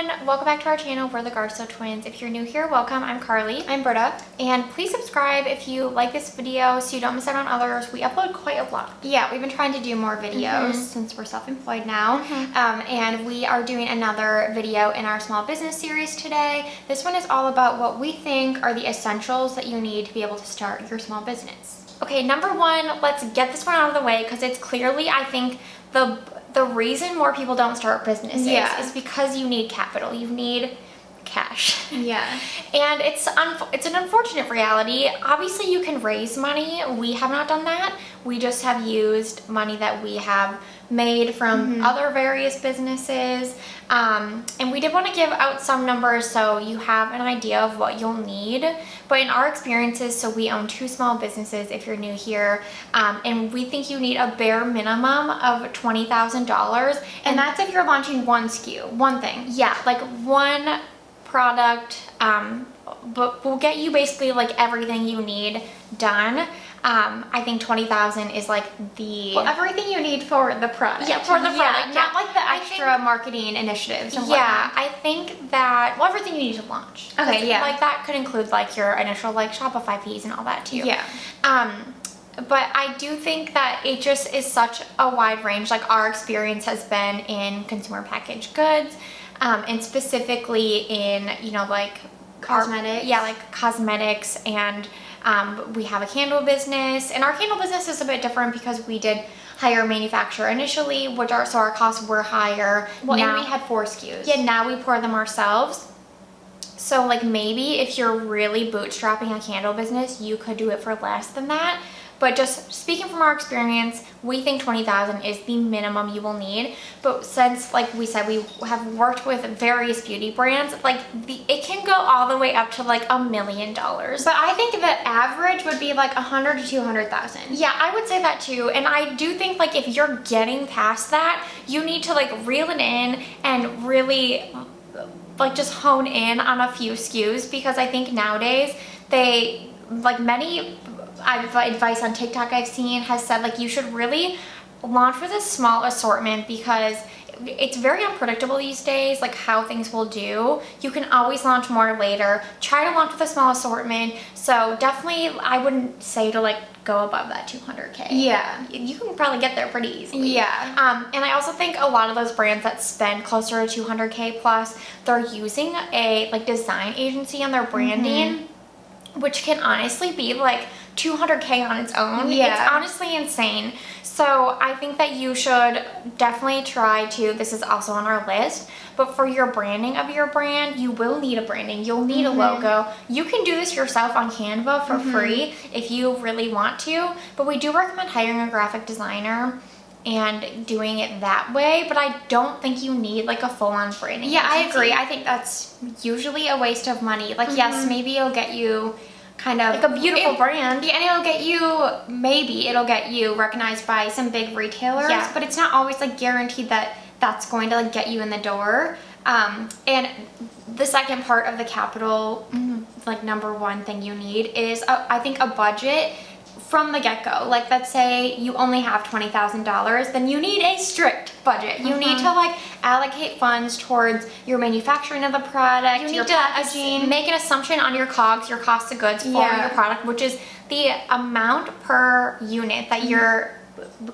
everyone, welcome back to our channel. We're the Garso Twins. If you're new here, welcome. I'm Carly. I'm Britta. And please subscribe if you like this video so you don't miss out on others. We upload quite a lot. Yeah, we've been trying to do more videos since we're self-employed now. And we are doing another video in our small business series today. This one is all about what we think are the essentials that you need to be able to start your small business. Okay, number one, let's get this one out of the way because it's clearly, I think, the reason more people don't start businesses is because you need capital. You need cash. Yeah. And it's an unfortunate reality. Obviously, you can raise money. We have not done that. We just have used money that we have made from other various businesses. And we did want to give out some numbers so you have an idea of what you'll need. But in our experiences, so we own 2 small businesses if you're new here, and we think you need a bare minimum of $20,000. And that's if you're launching one SKU, one thing. Yeah, like one product, but we'll get you basically like everything you need done. I think 20,000 is like everything you need for the product. Yeah, for the product. Not like the extra marketing initiatives and whatnot. Yeah, I think that, well, everything you need to launch. Okay, yeah. Like that could include like your initial like Shopify fees and all that too. Yeah. But I do think that it just is such a wide range. Like our experience has been in consumer packaged goods, and specifically in, you know, like Cosmetics. like cosmetics, and we have a candle business, and our candle business is a bit different because we did hire a manufacturer initially, so our costs were higher. Well, now, and we had 4 SKUs. Yeah, now we pour them ourselves. So like maybe if you're really bootstrapping a candle business, you could do it for less than that. But just speaking from our experience, we think 20,000 is the minimum you will need. But since, like we said, we have worked with various beauty brands, like it can go all the way up to like $1 million. But I think the average would be like 100 to 200,000. Yeah, I would say that too. And I do think like if you're getting past that, you need to like reel it in and really like just hone in on a few SKUs, because I think nowadays they like many advice on TikTok I've seen has said like you should really launch with a small assortment because it's very unpredictable these days, like how things will do. You can always launch more later. Try to launch with a small assortment. So definitely I wouldn't say to like go above that 200K. Yeah. You can probably get there pretty easily. Yeah. And I also think a lot of those brands that spend closer to 200K plus, they're using a like design agency on their branding, which can honestly be like 200K on its own. Yeah. It's honestly insane. So I think that you should definitely try to, this is also on our list, but for your branding of your brand, you will need a branding. You'll need a logo. You can do this yourself on Canva for free if you really want to, but we do recommend hiring a graphic designer and doing it that way. But I don't think you need like a full-on branding. Yeah, I agree. I think that's usually a waste of money. Like, yes, maybe it'll get you kind of like a beautiful brand. Yeah, and it'll get you recognized by some big retailers. Yeah. But it's not always like guaranteed that that's going to like get you in the door. And the second part of the capital, like number one thing you need is I think a budget from the get-go. Like let's say you only have $20,000, then you need a strict budget. You need to like allocate funds towards your manufacturing of the product, your packaging. Make an assumption on your COGS, your cost of goods for your product, which is the amount per unit that you're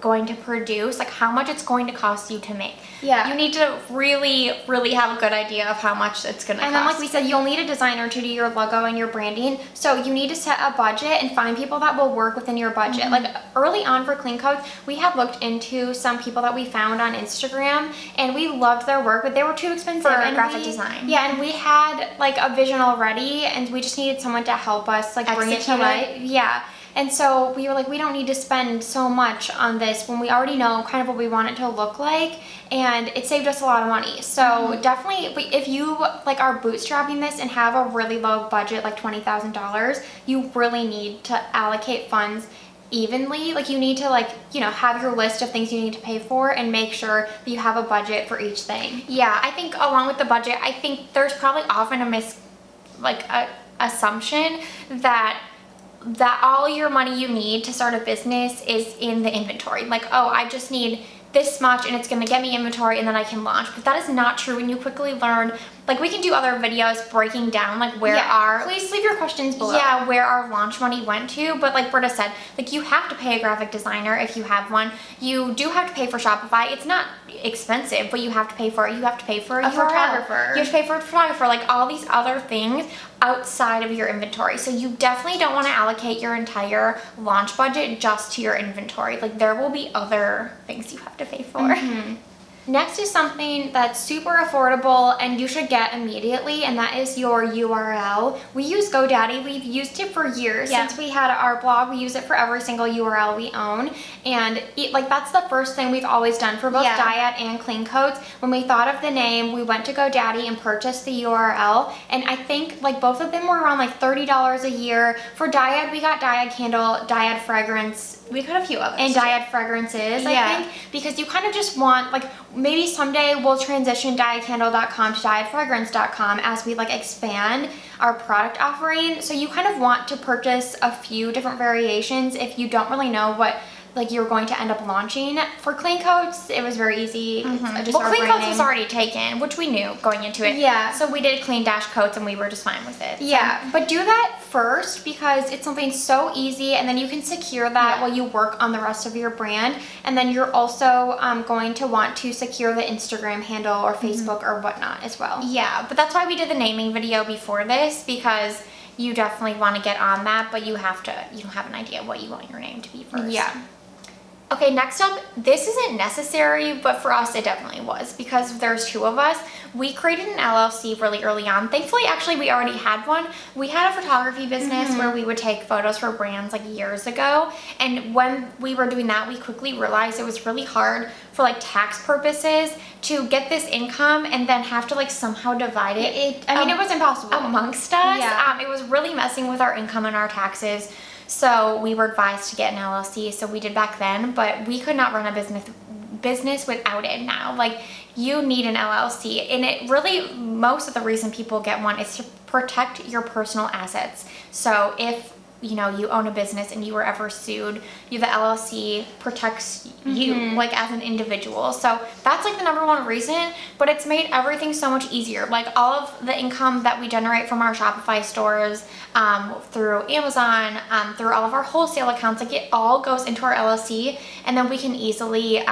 going to produce, like how much it's going to cost you to make. Yeah. You need to really have a good idea of how much it's going to cost. And then like we said, you'll need a designer to do your logo and your branding. So you need to set a budget and find people that will work within your budget. Like early on for Clean Coats, we had looked into some people that we found on Instagram and we loved their work, but they were too expensive for graphic design. Yeah, and we had like a vision already and we just needed someone to help us like bring it to life. Yeah. And so we were like, we don't need to spend so much on this when we already know kind of what we want it to look like, and it saved us a lot of money. So definitely, if you like are bootstrapping this and have a really low budget, like $20,000, you really need to allocate funds evenly. Like you need to like, you know, have your list of things you need to pay for and make sure that you have a budget for each thing. Yeah, I think along with the budget, I think there's probably often a assumption that all your money you need to start a business is in the inventory. Like, oh, I just need this much and it's going to get me inventory and then I can launch. But that is not true, and you quickly learn. Like, we can do other videos breaking down like where our, please leave your questions below. Yeah, where our launch money went to. But like Britta said, like, you have to pay a graphic designer if you have one. You do have to pay for Shopify. It's not expensive, but you have to pay for it. You have to pay for a photographer. You have to pay for a photographer, like all these other things outside of your inventory. So you definitely don't want to allocate your entire launch budget just to your inventory. Like, there will be other things you have to pay for. Next is something that's super affordable and you should get immediately, and that is your URL. We use GoDaddy. We've used it for years. Since we had our blog, we use it for every single URL we own. And like, that's the first thing we've always done for both Dyad and Clean Coats. When we thought of the name, we went to GoDaddy and purchased the URL. And I think like both of them were around like $30 a year. For Dyad, we got Dyad Candle, Dyad Fragrance, We got a few others. and Dyad Fragrances, I think, because you kind of just want, like, maybe someday we'll transition dyadcandle.com to dyadfragrance.com as we like expand our product offering. So you kind of want to purchase a few different variations if you don't really know what like you're going to end up launching. For Clean Coats, it was very easy. Just Well, Clean Coats was already taken, which we knew going into it. Yeah. So we did Clean Dash Coats and we were just fine with it. Yeah, but do that first because it's something so easy, and then you can secure that while you work on the rest of your brand. And then you're also going to want to secure the Instagram handle or Facebook or whatnot as well. Yeah, but that's why we did the naming video before this, because you definitely want to get on that, but you don't have an idea what you want your name to be first. Yeah. Okay, next up, this isn't necessary, but for us it definitely was, because there's two of us. We created an LLC really early on. Thankfully, actually, we already had one. We had a photography business where we would take photos for brands like years ago. And when we were doing that, we quickly realized it was really hard for like tax purposes to get this income and then have to like somehow divide it. It was impossible amongst us. Yeah. It was really messing with our income and our taxes. So we were advised to get an LLC, so we did back then, but we could not run a business without it now. Like, you need an LLC, and it really, most of the reason people get one is to protect your personal assets. So if you own a business and you were ever sued, the LLC protects you like as an individual. So that's like the number one reason, but it's made everything so much easier. Like, all of the income that we generate from our Shopify stores, through Amazon, through all of our wholesale accounts, like, it all goes into our LLC, and then we can easily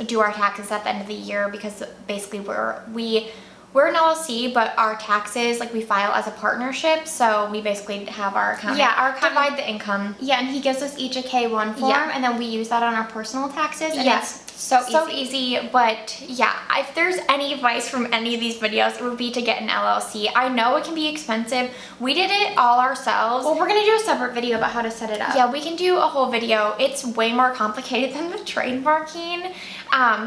do our taxes at the end of the year, because basically we're an LLC, but our taxes, like, we file as a partnership, so we basically have our accountant divide the income. Yeah, and he gives us each a K1 form, and then we use that on our personal taxes, and it's so easy. But yeah, if there's any advice from any of these videos, it would be to get an LLC. I know it can be expensive. We did it all ourselves. Well, we're gonna do a separate video about how to set it up. Yeah, we can do a whole video. It's way more complicated than the trademarking.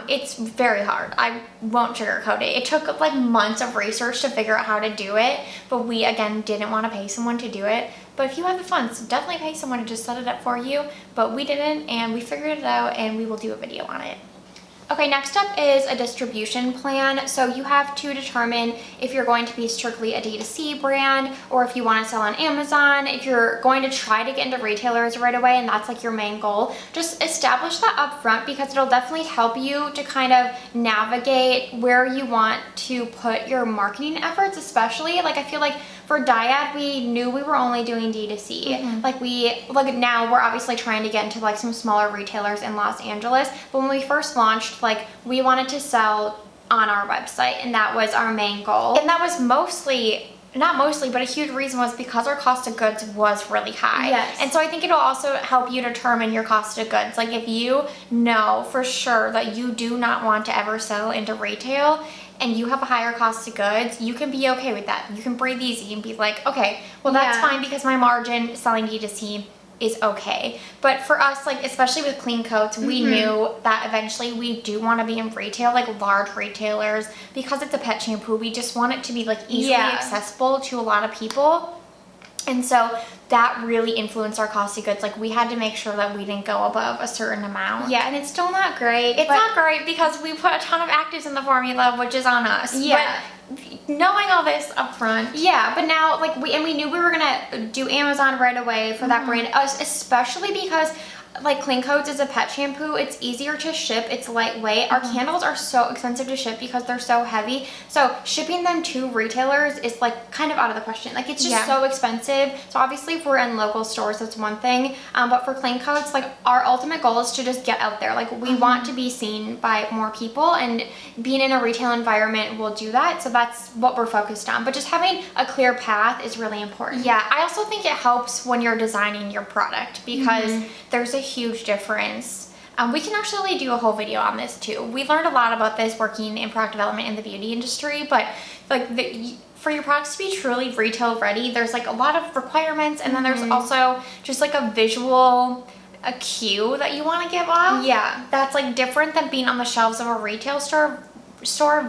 It's very hard. I won't sugarcoat it. It took like months of research to figure out how to do it, but we, again, didn't want to pay someone to do it. But if you have the funds, definitely pay someone to just set it up for you. But we didn't, and we figured it out, and we will do a video on it. Okay, next up is a distribution plan. So you have to determine if you're going to be strictly a D2C brand, or if you want to sell on Amazon, if you're going to try to get into retailers right away and that's like your main goal. Just establish that up front, because it'll definitely help you to kind of navigate where you want to put your marketing efforts, especially. Like, I feel like for Dyad, we knew we were only doing D2C. Like, now we're obviously trying to get into like some smaller retailers in Los Angeles, but when we first launched, like, we wanted to sell on our website, and that was our main goal. And that was not mostly, but a huge reason was because our cost of goods was really high. Yes. And so I think it'll also help you determine your cost of goods. Like, if you know for sure that you do not want to ever sell into retail, and you have a higher cost of goods, you can be okay with that. You can breathe easy and be like, okay, well, that's fine, because my margin selling D2C is okay. But for us, like, especially with Clean Coats, we knew that eventually we do want to be in retail, like large retailers, because it's a pet shampoo. We just want it to be like easily accessible to a lot of people. And so that really influenced our cost of goods. Like, we had to make sure that we didn't go above a certain amount. Yeah, and it's still not great. It's not great because we put a ton of actives in the formula, which is on us. Yeah. But knowing all this up front. Yeah, but now, like, we knew we were gonna do Amazon right away for that brand, especially because like Clean Coats is a pet shampoo. It's easier to ship. It's lightweight. Our candles are so expensive to ship because they're so heavy. So shipping them to retailers is like kind of out of the question. Like it's just so expensive. So obviously if we're in local stores, that's one thing. But for Clean Coats, like our ultimate goal is to just get out there. Like we want to be seen by more people, and being in a retail environment will do that. So that's what we're focused on. But just having a clear path is really important. Yeah, I also think it helps when you're designing your product because there's a huge difference. We can actually do a whole video on this too. We learned a lot about this working in product development in the beauty industry, but like for your products to be truly retail ready, there's like a lot of requirements, and then there's also just like a visual cue that you want to give off. Yeah. That's like different than being on the shelves of a retail store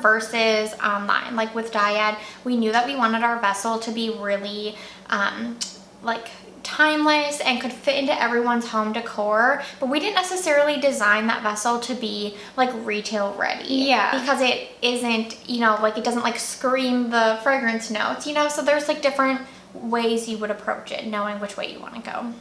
versus online. Like with Dyad, we knew that we wanted our vessel to be really like timeless and could fit into everyone's home decor, but we didn't necessarily design that vessel to be like retail ready. Yeah. Because it isn't, you know, like it doesn't like scream the fragrance notes, you know, so there's like different ways you would approach it, knowing which way you want to go.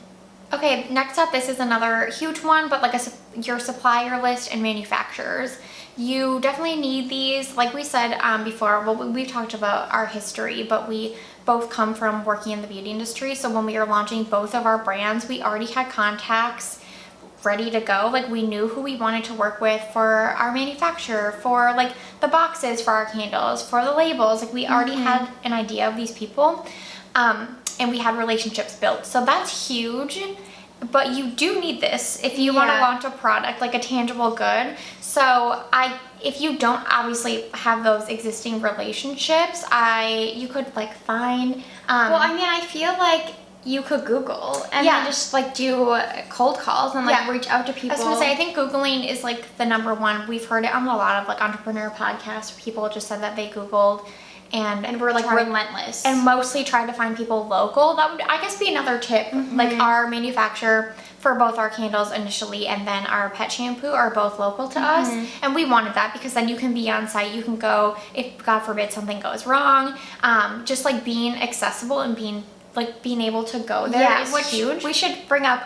Okay, next up, this is another huge one, but like your supplier list and manufacturers. You definitely need these. Like we said before, well, we've talked about our history, but we both come from working in the beauty industry. So when we were launching both of our brands, we already had contacts ready to go. Like we knew who we wanted to work with for our manufacturer, for like the boxes for our candles, for the labels. Like we already had an idea of these people, and we had relationships built. So that's huge. But you do need this if you want to launch a product, like a tangible good. So if you don't obviously have those existing relationships, you could like find. Well, I mean, I feel like you could Google and then just like do cold calls and like reach out to people. I was gonna say, I think Googling is like the number one. We've heard it on a lot of like entrepreneur podcasts. People just said that they Googled. And we're like relentless. And mostly try to find people local. That would, I guess, be another tip. Like our manufacturer for both our candles initially and then our pet shampoo are both local to us. And we wanted that because then you can be on site. You can go if, God forbid, something goes wrong. Just like being accessible and being able to go there is huge. We should bring up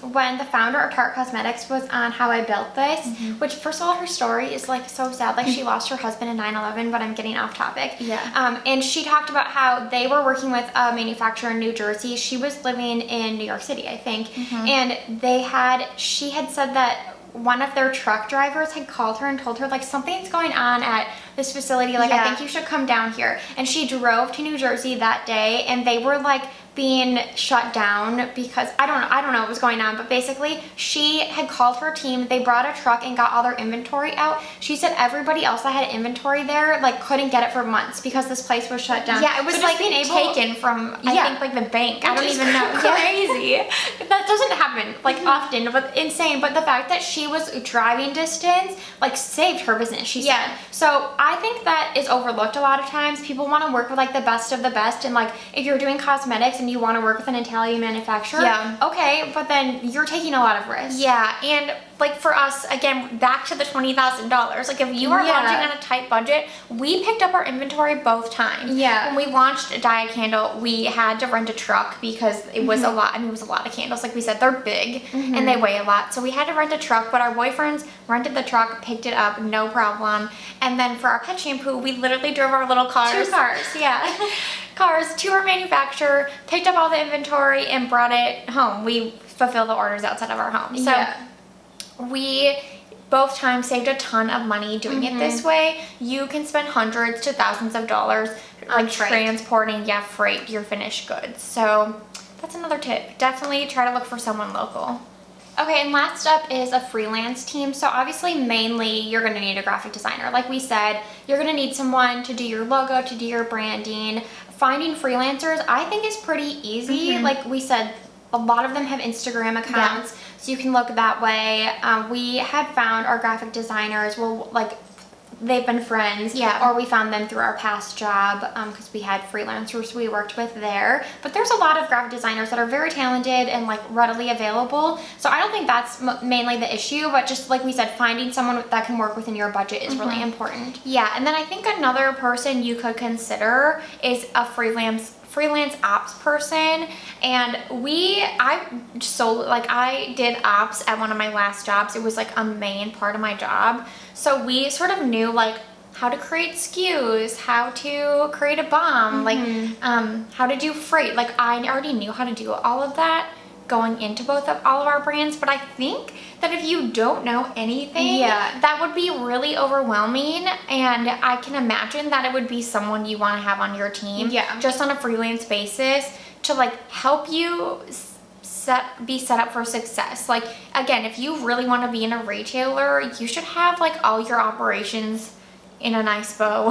when the founder of Tarte Cosmetics was on How I Built This, which first of all, her story is like so sad. Like she lost her husband in 9/11, but I'm getting off topic. And she talked about how they were working with a manufacturer in New Jersey. She was living in New York City, I think. And she had said that one of their truck drivers had called her and told her like something's going on at this facility, like I think you should come down here. And she drove to New Jersey that day, and they were like being shut down because I don't know what was going on, but basically she had called her team. They brought a truck and got all their inventory out. She said everybody else that had inventory there like couldn't get it for months because this place was shut down. Yeah, it was so like taken from I think like the bank. I don't even know. Crazy. That doesn't happen like often, but insane. But the fact that she was driving distance like saved her business. She said. So I think that is overlooked a lot of times. People want to work with like the best of the best, and like if you're doing cosmetics and you want to work with an Italian manufacturer, okay, but then you're taking a lot of risk. And like for us, again, back to the $20,000. Like if you are launching on a tight budget, we picked up our inventory both times. When we launched a Dyad candle, we had to rent a truck because it was a lot. I mean, it was a lot of candles. Like we said, they're big and they weigh a lot. So we had to rent a truck, but our boyfriends rented the truck, picked it up, no problem. And then for our pet shampoo, we literally drove our little cars. 2 cars, cars to our manufacturer, picked up all the inventory and brought it home. We fulfill the orders outside of our home. So we both times saved a ton of money doing it this way. You can spend hundreds to thousands of dollars like transporting freight your finished goods. So that's another tip. Definitely try to look for someone local. Okay, and last up is a freelance team. So obviously, mainly, you're gonna need a graphic designer. Like we said, you're gonna need someone to do your logo, to do your branding. Finding freelancers, I think, is pretty easy. Like we said, a lot of them have Instagram accounts, so you can look that way. We had found our graphic designers, they've been friends, or we found them through our past job because we had freelancers we worked with there. But there's a lot of graphic designers that are very talented and like readily available. So I don't think that's mainly the issue, but just like we said, finding someone that can work within your budget is really important. And then I think another person you could consider is a freelance freelance ops person, and I did ops at one of my last jobs. It was like a main part of my job. So we sort of knew like how to create SKUs, how to create a BOM, like how to do freight. Like I already knew how to do all of that going into all of our brands, but I think that if you don't know anything, that would be really overwhelming, and I can imagine that it would be someone you want to have on your team, just on a freelance basis, to like help you be set up for success. Like again, if you really want to be in a retailer, you should have like all your operations in a nice bow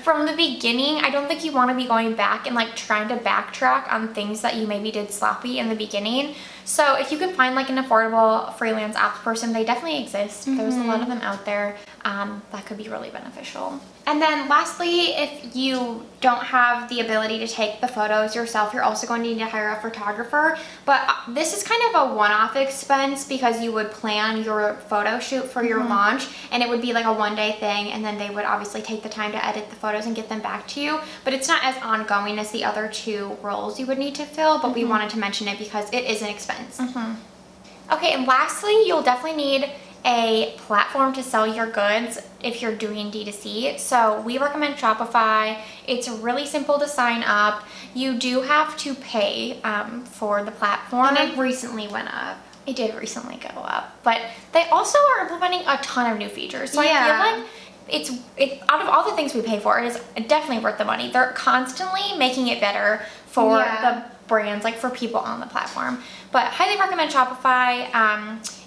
from the beginning. I don't think you want to be going back and like trying to backtrack on things that you maybe did sloppy in the beginning. So if you can find like an affordable freelance ops person, they definitely exist. There's a lot of them out there. That could be really beneficial. And then lastly, if you don't have the ability to take the photos yourself, you're also going to need to hire a photographer. But this is kind of a one-off expense because you would plan your photo shoot for your launch, and it would be like a one-day thing, and then they would obviously take the time to edit the photos and get them back to you. But it's not as ongoing as the other two roles you would need to fill, but we wanted to mention it because it is an expense. Okay, and lastly, you'll definitely need a platform to sell your goods if you're doing D2C. So we recommend Shopify. It's really simple to sign up. You do have to pay for the platform. And it recently went up. It did recently go up, but they also are implementing a ton of new features. So I feel like out of all the things we pay for, it is definitely worth the money. They're constantly making it better for the brands, like for people on the platform. But highly recommend Shopify.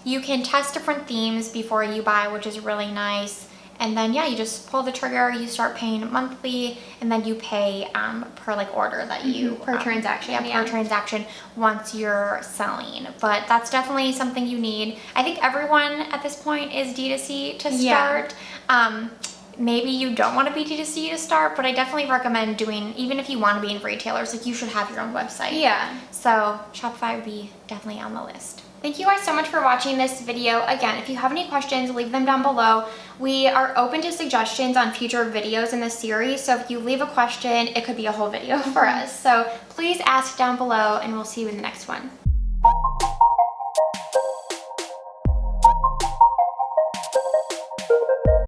You can test different themes before you buy, which is really nice. And then you just pull the trigger, you start paying monthly, and then you pay per like order that you per transaction. Per transaction once you're selling. But that's definitely something you need. I think everyone at this point is D2C to start. Maybe you don't want to be D2C to start, but I definitely recommend doing, even if you want to be in retailers, like you should have your own website. So Shopify would be definitely on the list. Thank you guys so much for watching this video. Again, if you have any questions, leave them down below. We are open to suggestions on future videos in this series, so if you leave a question, it could be a whole video for us. So please ask down below, and we'll see you in the next one.